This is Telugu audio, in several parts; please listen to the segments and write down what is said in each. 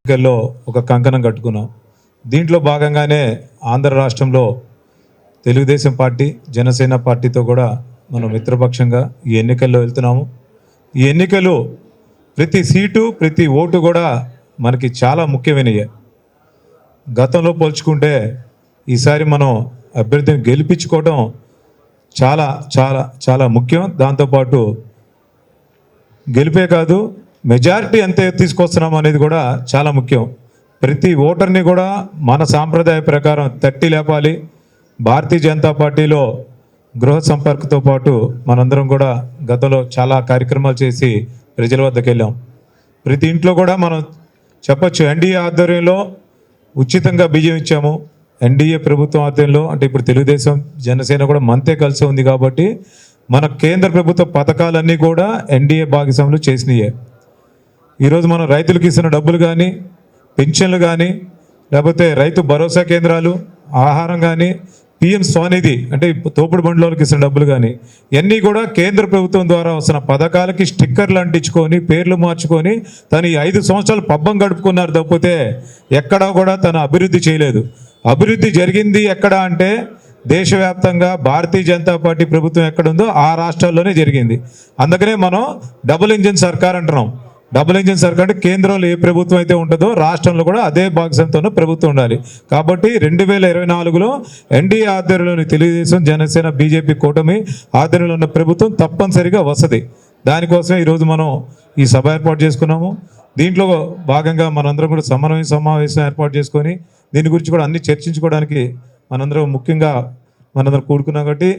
ఎన్నికల్లో ఒక కంకణం కట్టుకున్నాం. దీంట్లో భాగంగానే ఆంధ్ర రాష్ట్రంలో తెలుగుదేశం పార్టీ, జనసేన పార్టీతో కూడా మనం మిత్రపక్షంగా ఈ ఎన్నికల్లో వెళ్తున్నాము. ఈ ఎన్నికలు ప్రతి సీటు, ప్రతి ఓటు కూడా మనకి చాలా ముఖ్యమైనవి. గతంలో పోల్చుకుంటే ఈసారి మనం అభ్యర్థిని గెలిపించుకోవడం చాలా చాలా చాలా ముఖ్యం. దాంతోపాటు గెలిపే కాదు, మెజారిటీ ఎంత తీసుకొస్తున్నాం అనేది కూడా చాలా ముఖ్యం. ప్రతి ఓటర్ని కూడా మన సాంప్రదాయ ప్రకారం తట్టి లేపాలి. భారతీయ జనతా పార్టీలో గృహ సంపర్కతో పాటు మనందరం కూడా గతంలో చాలా కార్యక్రమాలు చేసి ప్రజల వద్దకు వెళ్ళాం. ప్రతి ఇంట్లో కూడా మనం చెప్పచ్చు, ఎన్డీఏ ఆధ్వర్యంలో ఉచితంగా బియ్యం ఇచ్చాము. ఎన్డీఏ ప్రభుత్వం ఆధ్వర్యంలో అంటే ఇప్పుడు తెలుగుదేశం, జనసేన కూడా మనతే కలిసి ఉంది కాబట్టి మన కేంద్ర ప్రభుత్వ పథకాలన్నీ కూడా ఎన్డీఏ భాగస్వాములు చేసినాయే. ఈరోజు మనం రైతులకు ఇస్తున్న డబ్బులు కానీ, పెన్షన్లు కానీ, లేకపోతే రైతు భరోసా కేంద్రాలు, ఆహారం కానీ, పిఎం స్వనిధి అంటే తోపుడు బండ్లోకి ఇస్తున్న డబ్బులు కానీ, ఇవన్నీ కూడా కేంద్ర ప్రభుత్వం ద్వారా వస్తున్న పథకాలకి స్టిక్కర్లు అంటించుకొని పేర్లు మార్చుకొని తను ఈ 5 సంవత్సరాలు పబ్బం గడుపుకున్నారు తప్పితే ఎక్కడా కూడా తను అభివృద్ధి చేయలేదు. అభివృద్ధి జరిగింది ఎక్కడ అంటే దేశవ్యాప్తంగా భారతీయ జనతా పార్టీ ప్రభుత్వం ఎక్కడుందో ఆ రాష్ట్రాల్లోనే జరిగింది. అందుకనే మనం డబుల్ ఇంజిన్ సర్కార్ అంటున్నాం. డబుల్ ఇంజిన్ సర్కార్ అంటే కేంద్రంలో ఏ ప్రభుత్వం అయితే ఉంటుందో రాష్ట్రంలో కూడా అదే భాగస్వామ్యంతో ప్రభుత్వం ఉండాలి. కాబట్టి 2024లో ఎన్డీఏ ఆధ్వర్యంలోని తెలుగుదేశం, జనసేన, బీజేపీ కూటమి ఆధ్వర్యంలో ఉన్న ప్రభుత్వం తప్పనిసరిగా వస్తుంది. దానికోసమే ఈరోజు మనం ఈ సభ ఏర్పాటు చేసుకున్నాము. దీంట్లో భాగంగా మనందరం కూడా సమావేశం ఏర్పాటు చేసుకొని దీని గురించి కూడా అన్ని చర్చించుకోవడానికి మనందరం ముఖ్యంగా మనందరం కూడుకున్నాం. కాబట్టి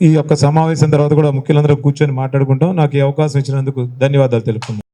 ఈ యొక్క సమావేశం తర్వాత కూడా ముఖ్యులందరూ కూర్చొని మాట్లాడుకుంటాం. నాకు ఈ అవకాశం ఇచ్చినందుకు ధన్యవాదాలు తెలుపుతున్నాను.